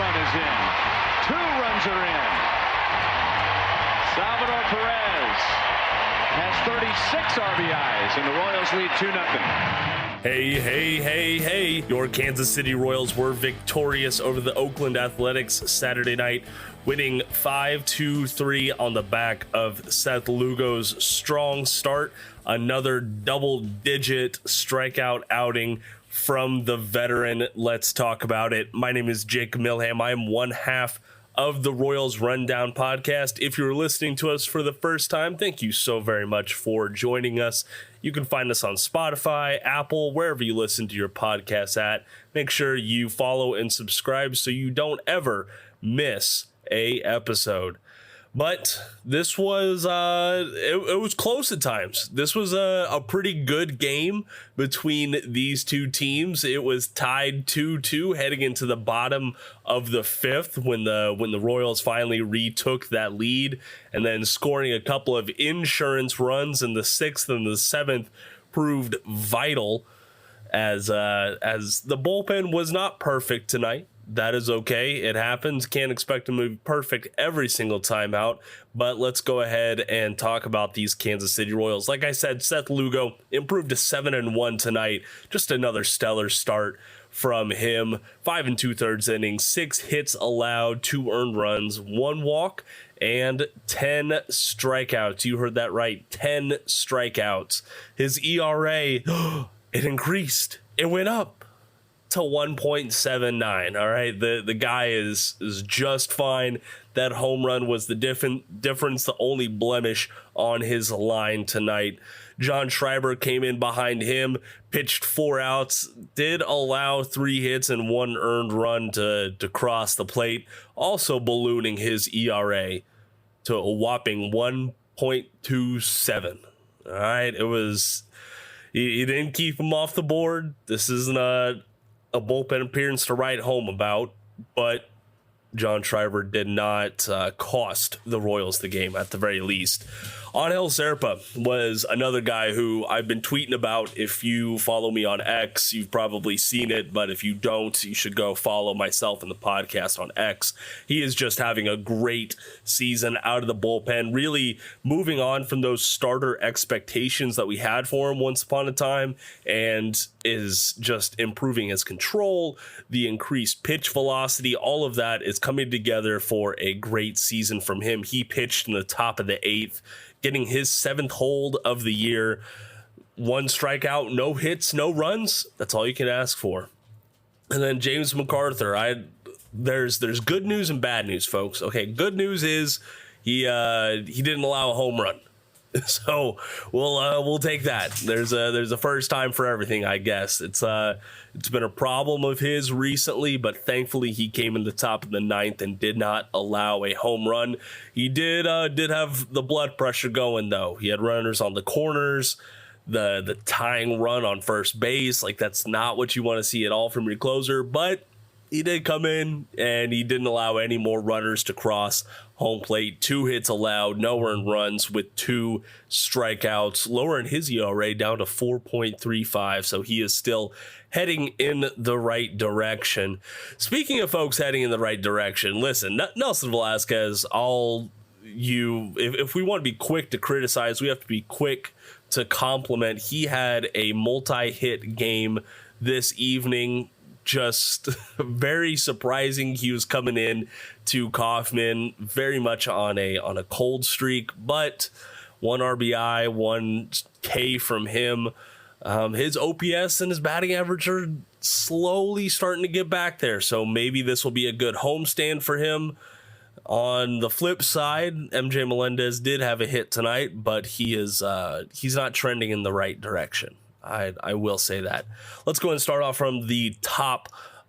run is in. 2 runs are in. Salvador Perez has 36 RBIs, and the Royals lead 2-0. Hey. Your Kansas City Royals were victorious over the Oakland Athletics Saturday night, winning 5-2-3 on the back of Seth Lugo's strong start. Another double-digit strikeout outing from the veteran. Let's talk about it. My name is Jacob Milham. I am one half of the Royals Rundown podcast. If you're listening to us for the first time, thank you so very much for joining us. You can find us on Spotify, Apple, wherever you listen to your podcasts at. Make sure you follow and subscribe so you don't ever miss a episode. But this was it was close at times. This was a pretty good game between these two teams. It was tied 2-2 heading into the bottom of the 5th when the Royals finally retook that lead, and then scoring a couple of insurance runs in the 6th and the 7th proved vital as the bullpen was not perfect tonight. That is okay. It happens. Can't expect them to be perfect every single time out. But let's go ahead and talk about these Kansas City Royals. Like I said, Seth Lugo improved to 7-1 tonight. Just another stellar start from him. 5 2/3 innings, 6 hits allowed, 2 earned runs, 1 walk, and 10 strikeouts. You heard that right. 10 strikeouts. His ERA, it increased. It went up to 1.79. All right, the guy is just fine. That home run was the difference, the only blemish on his line tonight. John Schreiber came in behind him, pitched 4 outs, did allow 3 hits and 1 earned run to cross the plate, also ballooning his ERA to a whopping 1.27. All right, it was, he didn't keep him off the board. This isn't a bullpen appearance to write home about, but John Schreiber did not cost the Royals the game at the very least. Angel Serpa was another guy who I've been tweeting about. If you follow me on X, you've probably seen it, but if you don't, you should go follow myself and the podcast on X. He is just having a great season out of the bullpen, really moving on from those starter expectations that we had for him once upon a time, and is just improving his control, the increased pitch velocity. All of that is coming together for a great season from him. He pitched in the top of the 8th, getting his 7th hold of the year. 1 strikeout, no hits, no runs. That's all you can ask for. And then James McArthur. There's good news and bad news, folks. Okay, good news is he didn't allow a home run. So we'll take that. There's a first time for everything, I guess. It's been a problem of his recently, but thankfully he came in the top of the 9th and did not allow a home run. He did have the blood pressure going though. He had runners on the corners, the tying run on first base. Like, that's not what you want to see at all from your closer, but he did come in and he didn't allow any more runners to cross home plate. 2 hits allowed, no earned runs with 2 strikeouts, lowering his ERA down to 4.35. So he is still heading in the right direction. Speaking of folks heading in the right direction, listen, Nelson Velasquez, if we want to be quick to criticize, we have to be quick to compliment. He had a multi-hit game this evening. Just very surprising. He was coming in to Kauffman very much on a cold streak, but 1 RBI, 1 K from him. His OPS and his batting average are slowly starting to get back there, so maybe this will be a good homestand for him. On the flip side, MJ Melendez did have a hit tonight, but he's not trending in the right direction. I will say that. Let's go and start off from the top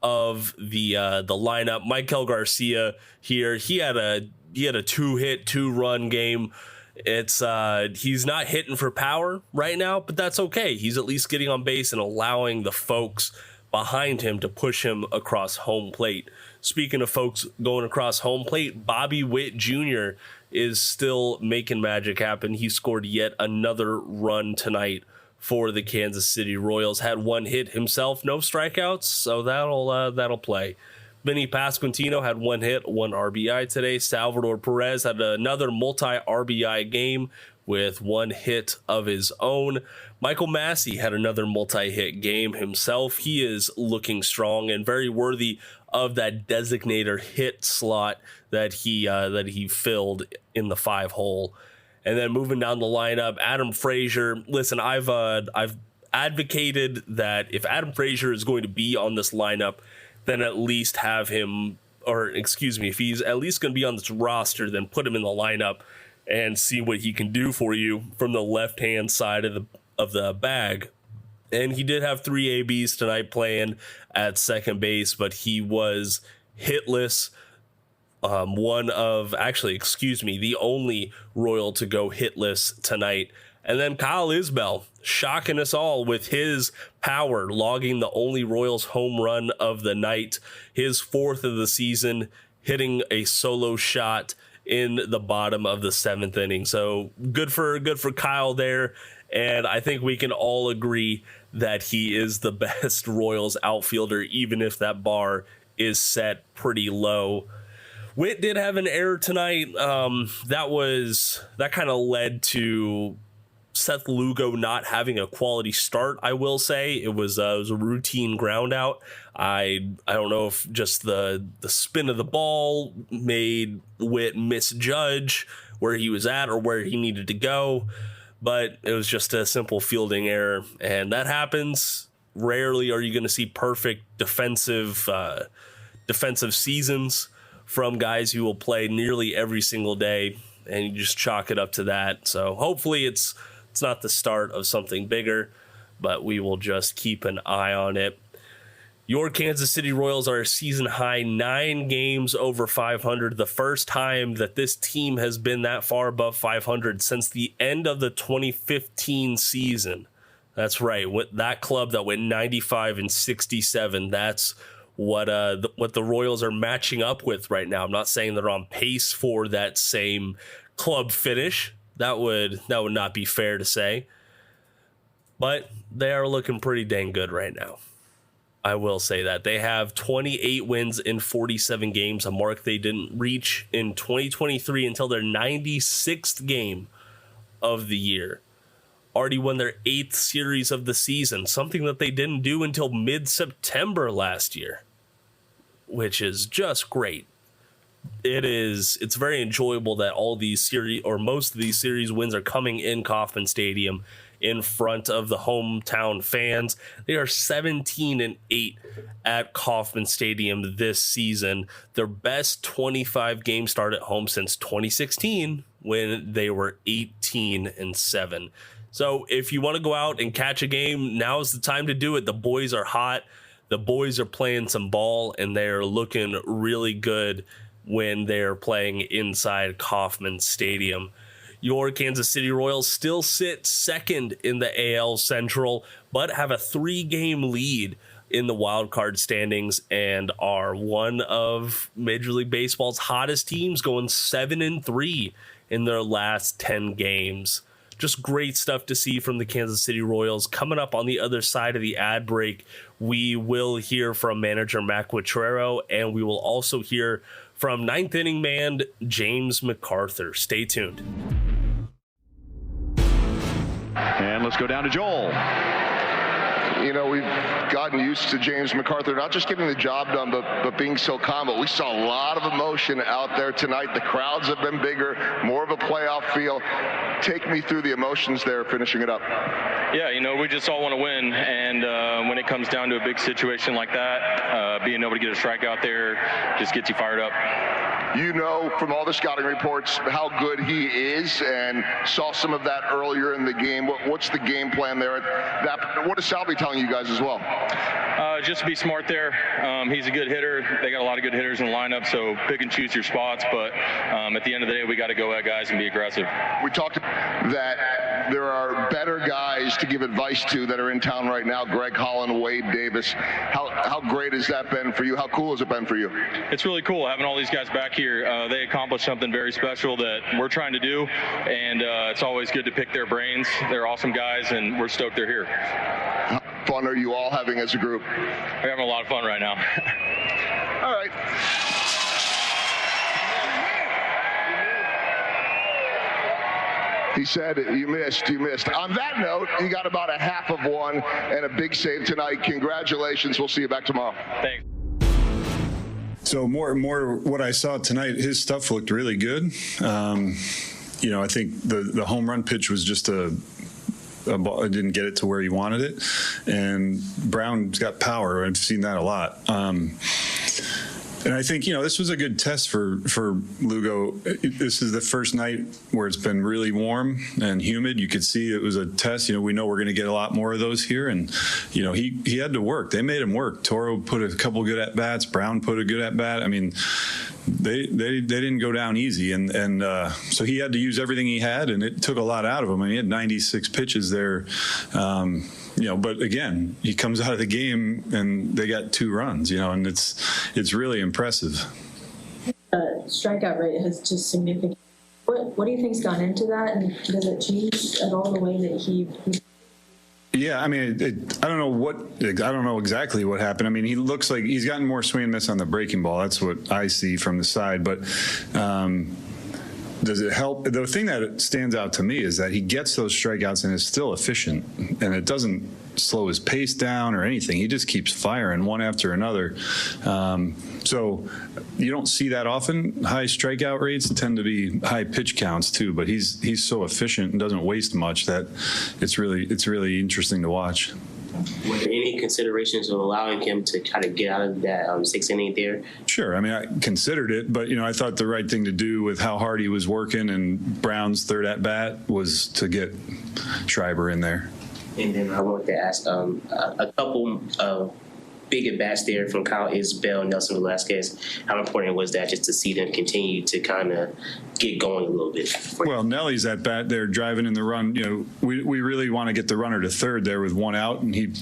of the lineup. Michael Garcia here. He had a 2-hit, 2-run game. He's not hitting for power right now, but that's okay. He's at least getting on base and allowing the folks behind him to push him across home plate. Speaking of folks going across home plate, Bobby Witt Jr. is still making magic happen. He scored yet another run tonight for the Kansas City Royals. Had 1 hit himself, no strikeouts, so that'll play. Vinny Pasquantino had 1 hit, 1 RBI today. Salvador Perez had another multi-RBI game with 1 hit of his own. Michael Massey had another multi-hit game himself. He is looking strong and very worthy of that designator hit slot that he filled in the 5-hole. And then moving down the lineup, Adam Frazier. Listen, I've advocated that if Adam Frazier is going to be on this lineup, then at least have him, or excuse me, if he's at least going to be on this roster, then put him in the lineup and see what he can do for you from the left-hand side of the bag. And he did have 3 ABs tonight playing at second base, but he was hitless. The only Royal to go hitless tonight. And then Kyle Isbell shocking us all with his power, logging the only Royals home run of the night, his 4th of the season, hitting a solo shot in the bottom of the 7th inning. So good for Kyle there. And I think we can all agree that he is the best Royals outfielder, even if that bar is set pretty low. Witt did have an error tonight. That kind of led to Seth Lugo not having a quality start. I will say it was a routine ground out. I don't know if just the spin of the ball made Witt misjudge where he was at or where he needed to go, but it was just a simple fielding error, and that happens. Rarely are you going to see perfect defensive seasons from guys who will play nearly every single day, and you just chalk it up to that. So hopefully it's not the start of something bigger, but we will just keep an eye on it. Your Kansas City Royals are a season high 9 games over 500, the first time that this team has been that far above 500 since the end of the 2015 season. That's right, with that club that went 95-67. That's what the Royals are matching up with right now. I'm not saying they're on pace for that same club finish. That would not be fair to say, but they are looking pretty dang good right now. I will say that. They have 28 wins in 47 games, a mark they didn't reach in 2023 until their 96th game of the year. Already won their 8th series of the season, something that they didn't do until mid-September last year, which is just great. It's very enjoyable that all these series, or most of these series wins, are coming in Kauffman Stadium in front of the hometown fans. They are 17-8 at Kauffman Stadium this season. Their best 25 game start at home since 2016 when they were 18-7. So if you want to go out and catch a game, now is the time to do it. The boys are hot. The boys are playing some ball, and they're looking really good when they're playing inside Kauffman Stadium. Your Kansas City Royals still sit second in the AL Central, but have a 3-game lead in the wild card standings and are one of Major League Baseball's hottest teams, going 7-3 in their last 10 games. Just great stuff to see from the Kansas City Royals. Coming up on the other side of the ad break, we will hear from manager Matt Quatraro, and we will also hear from 9th inning man James McArthur. Stay tuned. And let's go down to Joel. You know, we've gotten used to James McArthur not just getting the job done, but being so calm. But we saw a lot of emotion out there tonight. The crowds have been bigger, more of a playoff feel. Take me through the emotions there, finishing it up. Yeah, you know, we just all want to win, and when it comes down to a big situation like that, being able to get a strikeout there just gets you fired up. You know from all the scouting reports how good he is, and saw some of that earlier in the game. What's the game plan there? What is Salvi telling you guys as well? Just be smart there. He's a good hitter. They got a lot of good hitters in the lineup, so pick and choose your spots. But at the end of the day, we got to go at guys and be aggressive. We talked that there are better guys to give advice to that are in town right now. Greg Holland, Wade Davis. How great has that been for you? How cool has it been for you? It's really cool having all these guys back here. They accomplished something very special that we're trying to do, and it's always good to pick their brains. They're awesome guys, and we're stoked they're here. How fun are you all having as a group? We're having a lot of fun right now. All right. He said, you missed. On that note, you got about a half of one and a big save tonight. Congratulations. We'll see you back tomorrow. Thanks. So more what I saw tonight, his stuff looked really good. I think the home run pitch was just a ball, didn't get it to where he wanted it. And Brown's got power. I've seen that a lot. And I think, this was a good test for Lugo. This is the first night where it's been really warm and humid. You could see it was a test. We know we're going to get a lot more of those here. And, he had to work. They made him work. Toro put a couple good at-bats. Brown put a good at-bat. I mean, they didn't go down easy. And so he had to use everything he had, and it took a lot out of him. I mean, he had 96 pitches there. But again, he comes out of the game and they got 2 runs, and it's really impressive. Strikeout rate has just significant. What do you think's gone into that, and does it change at all the way that he? Yeah, I mean, I don't know exactly what happened. I mean, he looks like he's gotten more swing and miss on the breaking ball. That's what I see from the side, but. Does it help? The thing that stands out to me is that he gets those strikeouts and is still efficient, and it doesn't slow his pace down or anything. He just keeps firing one after another. So you don't see that often. High strikeout rates tend to be high pitch counts too, but he's so efficient and doesn't waste much that it's really interesting to watch. Were there any considerations of allowing him to kind of get out of that 6th inning there? Sure. I mean, I considered it, but, I thought the right thing to do with how hard he was working and Brown's third at-bat was to get Schreiber in there. And then I wanted to ask a couple of big at-bats there from Kyle Isbell and Nelson Velasquez. How important was that just to see them continue to kind of get going a little bit? Well, Nelly's at bat there driving in the run. We really want to get the runner to third there with 1 out, and he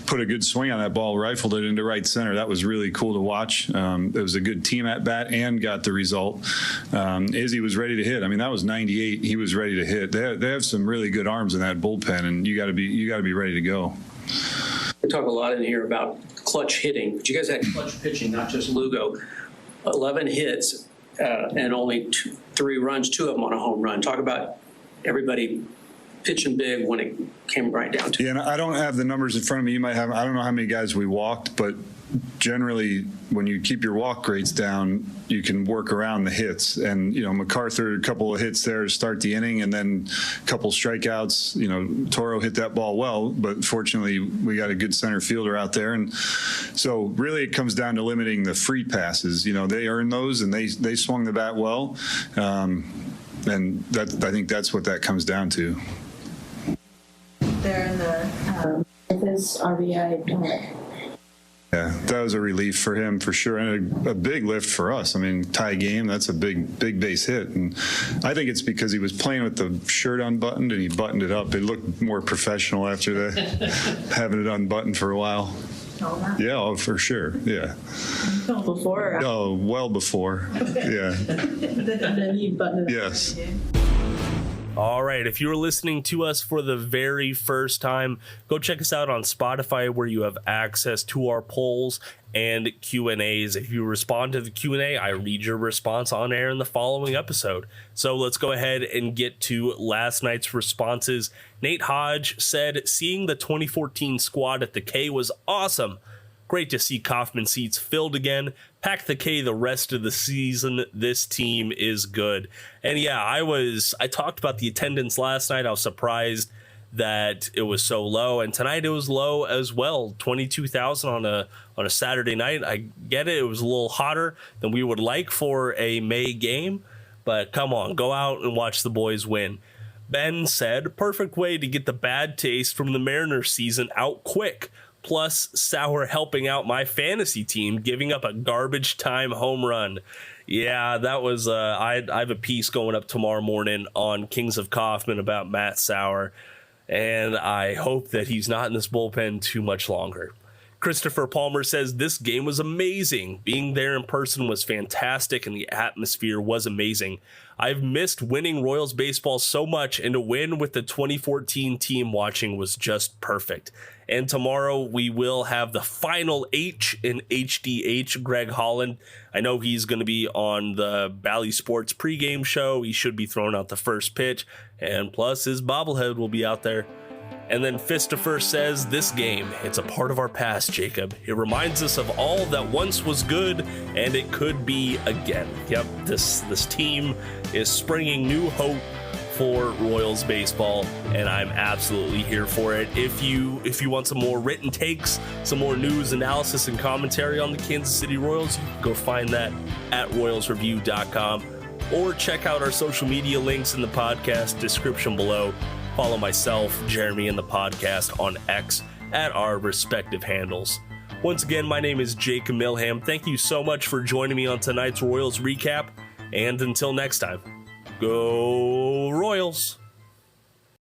put a good swing on that ball, rifled it into right center. That was really cool to watch. It was a good team at bat and got the result. Izzy was ready to hit. I mean, that was 98. He was ready to hit. They have some really good arms in that bullpen, and you got to be ready to go. We talk a lot in here about clutch hitting, but you guys had clutch pitching, not just Lugo. 11 hits and only 3 runs, 2 of them on a home run. Talk about everybody pitching big when it came right down to it. Yeah, and I don't have the numbers in front of me. You might have. I don't know how many guys we walked, but generally when you keep your walk rates down, you can work around the hits. And, McArthur, a couple of hits there to start the inning, and then a couple strikeouts. Toro hit that ball well, but fortunately we got a good center fielder out there. And so really it comes down to limiting the free passes. They earned those, and they swung the bat well. And I think that's what that comes down to. They're in the his RBI. Yeah, that was a relief for him for sure, and a big lift for us. I mean, tie game, that's a big base hit, and I think it's because he was playing with the shirt unbuttoned and he buttoned it up. It looked more professional after having it unbuttoned for a while. Yeah, for sure. Yeah. Before. Oh, well before. Yeah. And then he buttoned it. Yes. All right, if you're listening to us for the very first time, go check us out on Spotify, where you have access to our polls and Q&As. If you respond to the Q&A, I read your response on air in the following episode. So let's go ahead and get to last night's responses. Nate Hodge said, seeing the 2014 squad at the K was awesome. Great to see Kauffman seats filled again. Pack the K the rest of the season. This team is good. And yeah, I talked about the attendance last night. I was surprised that it was so low, and tonight it was low as well. 22,000 on a Saturday night. I get it. It was a little hotter than we would like for a May game, but come on, go out and watch the boys win. Ben said, perfect way to get the bad taste from the Mariners season out quick. Plus, Sauer helping out my fantasy team, giving up a garbage time home run. Yeah, that was, I have a piece going up tomorrow morning on Kings of Kauffman about Matt Sauer, and I hope that he's not in this bullpen too much longer. Christopher Palmer says this game was amazing. Being there in person was fantastic and the atmosphere was amazing. I've missed winning Royals baseball so much, and to win with the 2014 team watching was just perfect. And tomorrow we will have the final H in HDH, Greg Holland. I know he's going to be on the Bally Sports pregame show. He should be throwing out the first pitch, and plus his bobblehead will be out there. And then Fistifer says, this game, it's a part of our past, Jacob. It reminds us of all that once was good, and it could be again. Yep, this team is springing new hope for Royals baseball, and I'm absolutely here for it. If you want some more written takes, some more news, analysis, and commentary on the Kansas City Royals, you can go find that at royalsreview.com, or check out our social media links in the podcast description below. Follow myself, Jeremy, and the podcast on X at our respective handles. Once again, my name is Jacob Milham. Thank you so much for joining me on tonight's Royals recap. And until next time, go Royals!